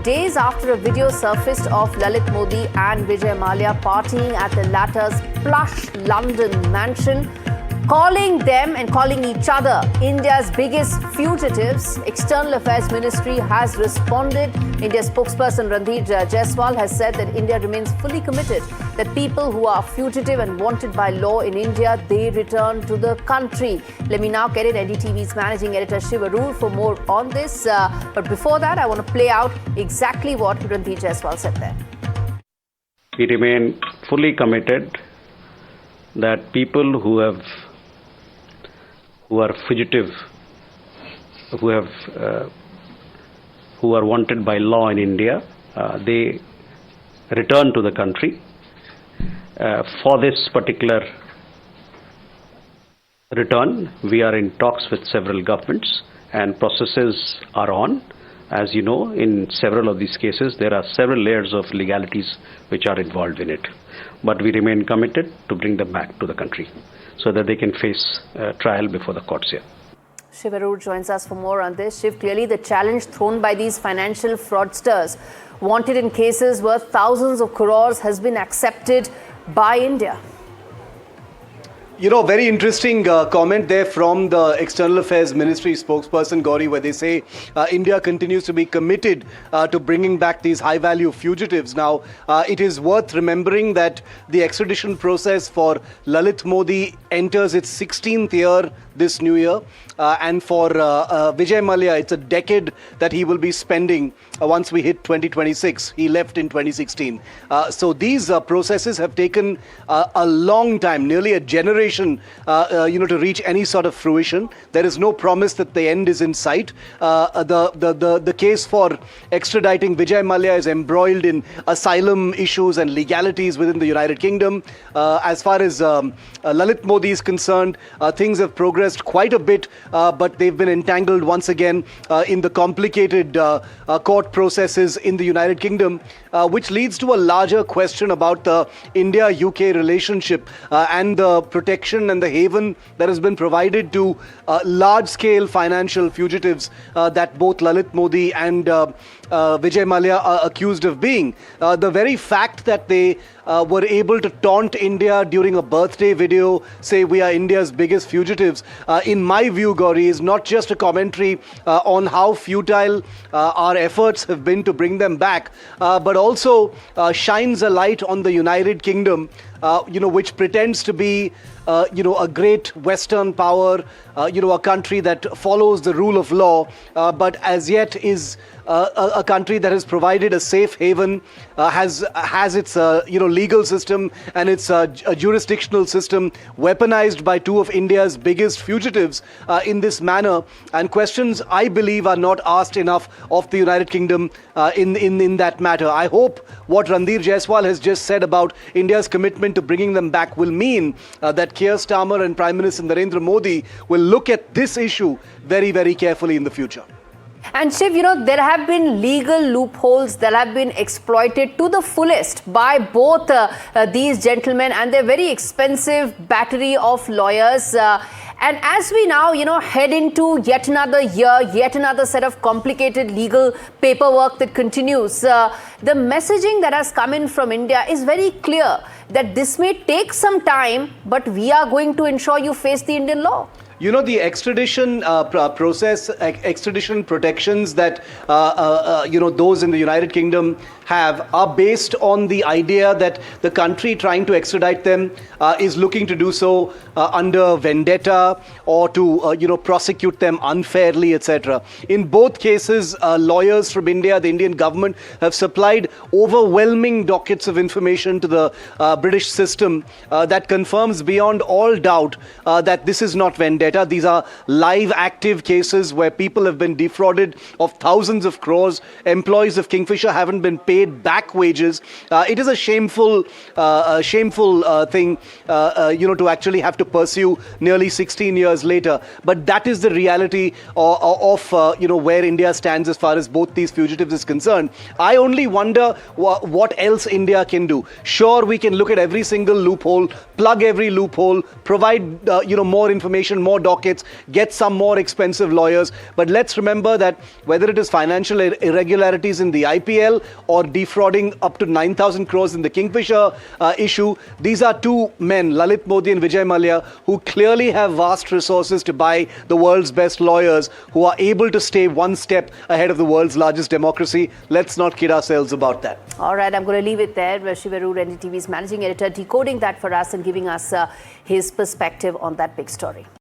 days after a video surfaced of Lalit Modi and Vijay Mallya partying at the latter's plush London mansion, calling them and calling each other India's biggest fugitives. External Affairs Ministry has responded. India's spokesperson Lalit Jaiswal has said that India remains fully committed that people who are fugitive and wanted by law in India, they return to the country. Let me now get in NDTV's managing editor Shiv Arur for more on this. But before that, I want to play out exactly what Lalit Jaiswal said there. We remain fully committed that people who are fugitive, who are wanted by law in India, they return to the country. For this particular return, we are in talks with several governments and processes are on. As you know, in several of these cases, there are several layers of legalities which are involved in it. But we remain committed to bring them back to the country so that they can face trial before the courts here. Shiv Arur joins us for more on this. Shiv, clearly the challenge thrown by these financial fraudsters wanted in cases worth thousands of crores has been accepted by India. You know, very interesting comment there from the External Affairs Ministry spokesperson, Gauri, where they say India continues to be committed to bringing back these high-value fugitives. Now, it is worth remembering that the extradition process for Lalit Modi enters its 16th year this new year. And for Vijay Mallya, it's a decade that he will be spending once we hit 2026. He left in 2016. So these processes have taken a long time, nearly a generation, to reach any sort of fruition. There is no promise that the end is in sight. The case for extraditing Vijay Mallya is embroiled in asylum issues and legalities within the United Kingdom. As far as Lalit Modi is concerned, things have progressed quite a bit, but they've been entangled once again in the complicated court processes in the United Kingdom, which leads to a larger question about the India-UK relationship and the protection and the haven that has been provided to large-scale financial fugitives that both Lalit Modi and Vijay Mallya are accused of being. The very fact that they were able to taunt India during a birthday video, say we are India's biggest fugitives, in my view, Gauri, is not just a commentary on how futile our efforts have been to bring them back, but also shines a light on the United Kingdom, which pretends to be a great Western power, a country that follows the rule of law, but as yet is a country that has provided a safe haven, has its legal system and its jurisdictional system weaponized by two of India's biggest fugitives in this manner. And questions, I believe, are not asked enough of the United Kingdom in that matter. I hope what Lalit Jaiswal has just said about India's commitment to bringing them back will mean that Keir Starmer and Prime Minister Narendra Modi will look at this issue very, very carefully in the future. And Shiv, there have been legal loopholes that have been exploited to the fullest by both these gentlemen and their very expensive battery of lawyers. And as we now, head into yet another year, yet another set of complicated legal paperwork that continues, the messaging that has come in from India is very clear that this may take some time, but we are going to ensure you face the Indian law. The extradition process, extradition protections that, those in the United Kingdom have are based on the idea that the country trying to extradite them is looking to do so under vendetta or to, prosecute them unfairly, etc. In both cases, lawyers from India, the Indian government, have supplied overwhelming dockets of information to the British system that confirms beyond all doubt that this is not vendetta. These are live, active cases where people have been defrauded of thousands of crores. Employees of Kingfisher haven't been paid paid back wages. It is a shameful thing, to actually have to pursue nearly 16 years later. But that is the reality of where India stands as far as both these fugitives is concerned. I only wonder what else India can do. Sure, we can look at every single loophole, plug every loophole, provide more information, more dockets, get some more expensive lawyers. But let's remember that whether it is financial irregularities in the IPL or defrauding up to 9,000 crores in the Kingfisher issue, these are two men, Lalit Modi and Vijay Mallya, who clearly have vast resources to buy the world's best lawyers, who are able to stay one step ahead of the world's largest democracy. Let's not kid ourselves about that. All right, I'm going to leave it there. Shivaru, NDTV's managing editor, decoding that for us and giving us his perspective on that big story.